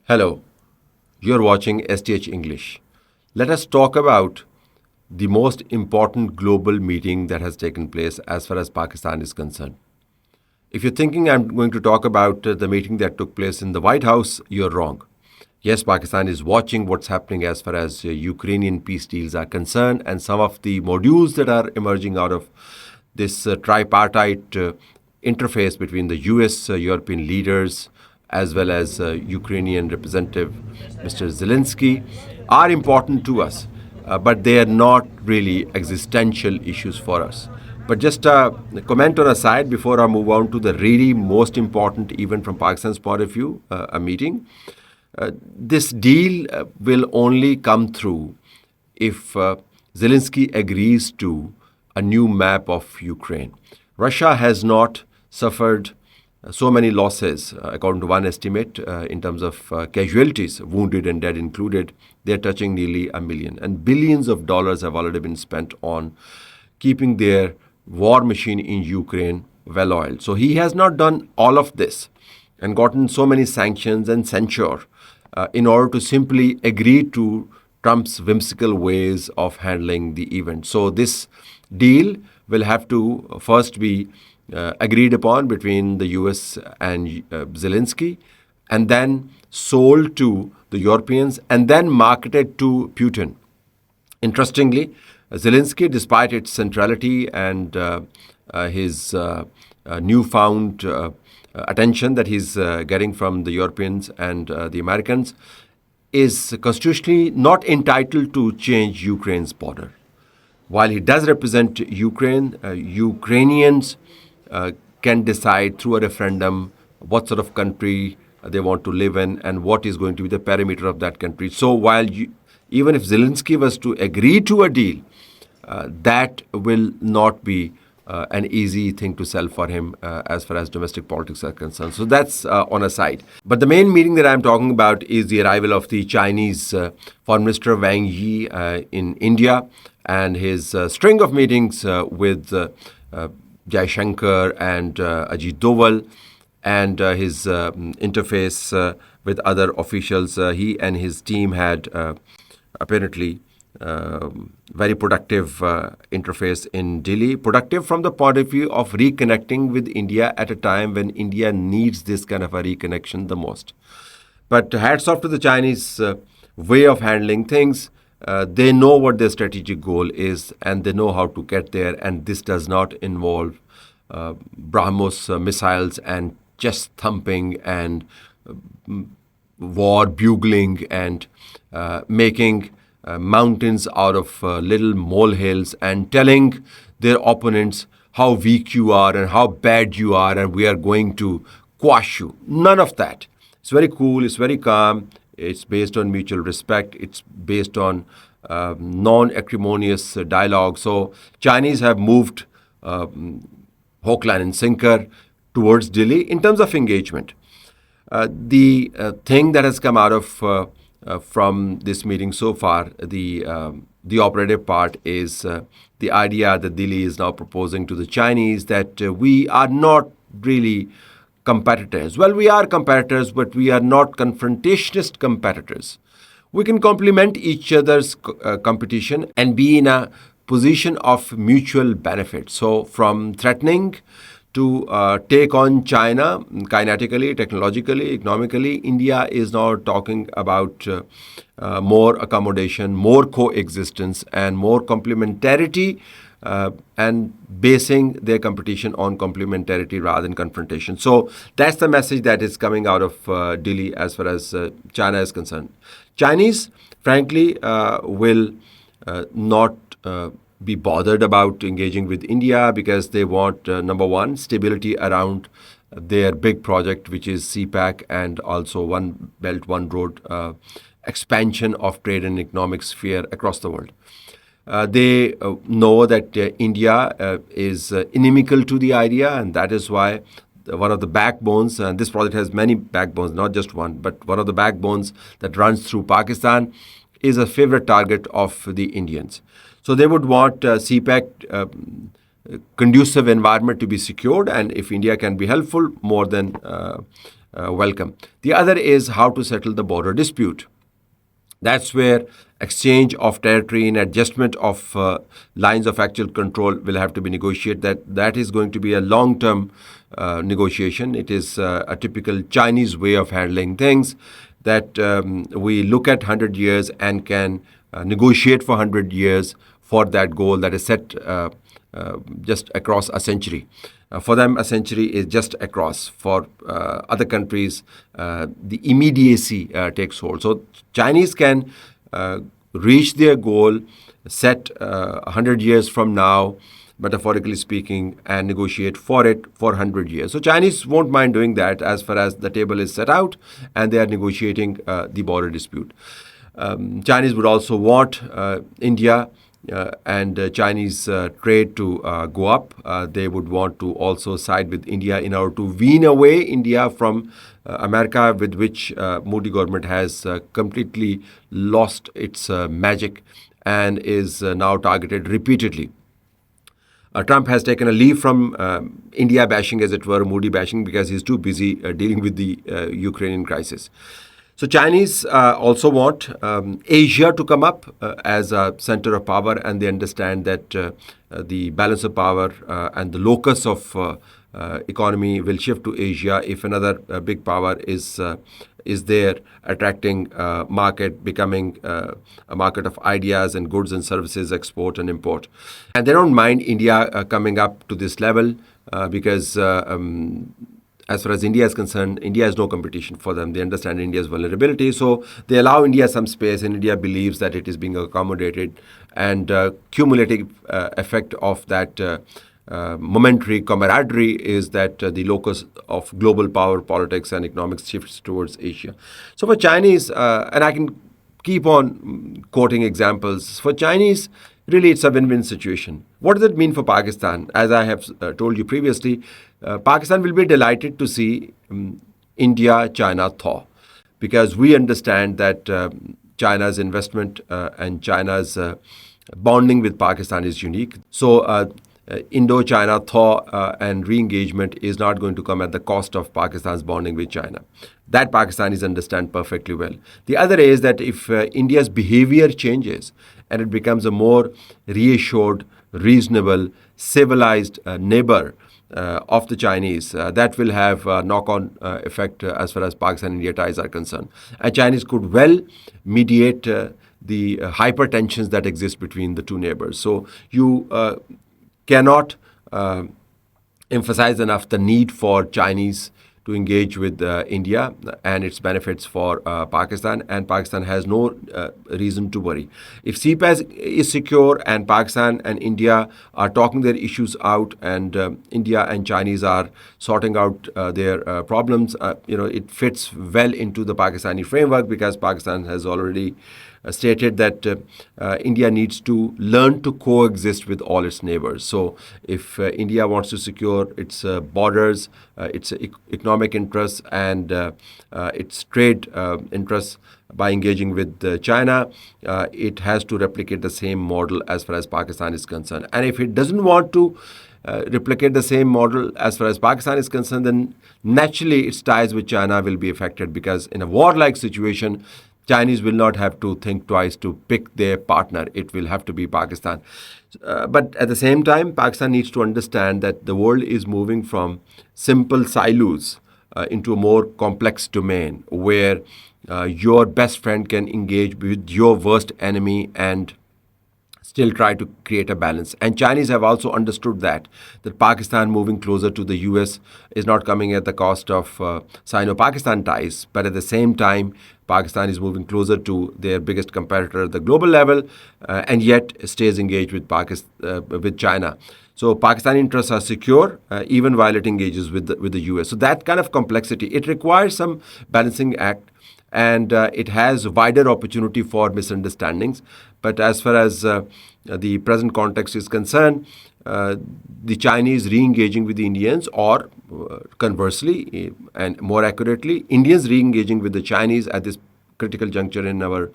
Hello, you're watching STH English. Let us talk about the most important global meeting that has taken place as far as Pakistan is concerned. If you're thinking I'm going to talk about the meeting that took place in the White House, you're wrong. Yes, Pakistan is watching what's happening as far as Ukrainian peace deals are concerned, and some of the modules that are emerging out of this tripartite interface between the US, European leaders, as well as Ukrainian representative Mr. Zelensky, are important to us, but they are not really existential issues for us. But just a comment on a side before I move on to the really most important event from Pakistan's point of view, a meeting. This deal will only come through if Zelensky agrees to a new map of Ukraine. Russia has not suffered so many losses, according to one estimate, in terms of casualties, wounded and dead included. They're touching nearly 1 million. And billions of dollars have already been spent on keeping their war machine in Ukraine well-oiled. So he has not done all of this and gotten so many sanctions and censure in order to simply agree to Trump's whimsical ways of handling the event. So this deal will have to first be agreed upon between the US and Zelensky, and then sold to the Europeans, and then marketed to Putin. Interestingly, Zelensky, despite its centrality and his newfound attention that he's getting from the Europeans and the Americans, is constitutionally not entitled to change Ukraine's border. While he does represent Ukraine, Ukrainians can decide through a referendum what sort of country they want to live in and what is going to be the perimeter of that country. So even if Zelensky was to agree to a deal, that will not be an easy thing to sell for him as far as domestic politics are concerned. So that's on a side. But the main meeting that I'm talking about is the arrival of the Chinese Foreign Minister Wang in India, and his string of meetings with Jaishankar and Ajit Doval, and his interface with other officials. He and his team had apparently very productive interface in Delhi. Productive from the point of view of reconnecting with India at a time when India needs this kind of a reconnection the most. But hats off to the Chinese way of handling things. They know what their strategic goal is, and they know how to get there. And this does not involve BrahMos missiles and chest thumping and war bugling and making mountains out of little molehills and telling their opponents how weak you are and how bad you are, and we are going to quash you. None of that. It's very cool. It's very calm. It's based on mutual respect. It's based on non-acrimonious dialogue. So Chinese have moved hook, line, and sinker towards Delhi in terms of engagement. The thing that has come out of from this meeting so far, the operative part is the idea that Delhi is now proposing to the Chinese that we are not really competitors. Well, we are competitors, but we are not confrontationist competitors. We can complement each other's competition and be in a position of mutual benefit. So from threatening to take on China kinetically, technologically, economically, India is now talking about more accommodation, more coexistence, and more complementarity, and basing their competition on complementarity rather than confrontation. So that's the message that is coming out of Delhi as far as China is concerned. Chinese, frankly, will not be bothered about engaging with India because they want, number one, stability around their big project, which is CPEC, and also One Belt, One Road expansion of trade and economic sphere across the world. They know that India is inimical to the idea, and that is why one of the backbones, and this project has many backbones, not just one, but one of the backbones that runs through Pakistan is a favorite target of the Indians. So they would want CPEC conducive environment to be secured, and if India can be helpful, more than welcome. The other is how to settle the border dispute. That's where exchange of territory and adjustment of lines of actual control will have to be negotiated. That is going to be a long-term negotiation. It is a typical Chinese way of handling things, that we look at 100 years and can negotiate for 100 years for that goal that is set just across a century. For them, a century is just across. For other countries, the immediacy takes hold. So Chinese can reach their goal set 100 years from now, metaphorically speaking, and negotiate for it for 100 years. So Chinese won't mind doing that as far as the table is set out and they are negotiating the border dispute. Chinese would also want India and Chinese trade to go up. They would want to also side with India in order to wean away India from America, with which Modi government has completely lost its magic and is now targeted repeatedly. Trump has taken a leave from India bashing, as it were, Modi bashing, because he's too busy dealing with the Ukrainian crisis. So Chinese also want Asia to come up as a center of power, and they understand that the balance of power and the locus of economy will shift to Asia if another big power is there, attracting market, becoming a market of ideas and goods and services, export and import. And they don't mind India coming up to this level because as far as India is concerned, India has no competition for them. They understand India's vulnerability, so they allow India some space, and India believes that it is being accommodated, and cumulative effect of that momentary camaraderie is that the locus of global power, politics, and economics shifts towards Asia. So for Chinese, and I can keep on quoting examples, for Chinese, really it's a win-win situation. What does it mean for Pakistan? As I have told you previously, Pakistan will be delighted to see India-China thaw, because we understand that China's investment and China's bonding with Pakistan is unique. So Indo-China thaw and re-engagement is not going to come at the cost of Pakistan's bonding with China. That Pakistanis understand perfectly well. The other is that if India's behavior changes and it becomes a more reassured, reasonable, civilized neighbor of the Chinese, that will have a knock-on effect as far as Pakistan-India ties are concerned. And Chinese could well mediate the hypertensions that exist between the two neighbors. So you cannot emphasize enough the need for Chinese to engage with India and its benefits for Pakistan, and Pakistan has no reason to worry. If CPAS is secure and Pakistan and India are talking their issues out, and India and Chinese are sorting out their problems, it fits well into the Pakistani framework, because Pakistan has already stated that India needs to learn to coexist with all its neighbors. So if India wants to secure its borders, its economic interests and its trade interests by engaging with China, it has to replicate the same model as far as Pakistan is concerned. And if it doesn't want to replicate the same model as far as Pakistan is concerned, then naturally its ties with China will be affected, because in a warlike situation, Chinese will not have to think twice to pick their partner. It will have to be Pakistan. But at the same time, Pakistan needs to understand that the world is moving from simple silos into a more complex domain, where your best friend can engage with your worst enemy and still try to create a balance. And Chinese have also understood that Pakistan moving closer to the US is not coming at the cost of Sino-Pakistan ties, but at the same time, Pakistan is moving closer to their biggest competitor at the global level, and yet stays engaged with China. So Pakistani interests are secure even while it engages with the US. So that kind of complexity, it requires some balancing act, and it has wider opportunity for misunderstandings. But as far as the present context is concerned, the Chinese re-engaging with the Indians, or conversely, and more accurately, Indians re-engaging with the Chinese at this critical juncture in our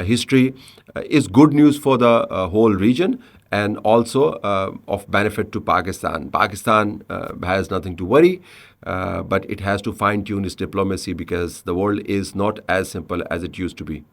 history is good news for the whole region, and also of benefit to Pakistan. Pakistan has nothing to worry. but it has to fine tune its diplomacy because the world is not as simple as it used to be.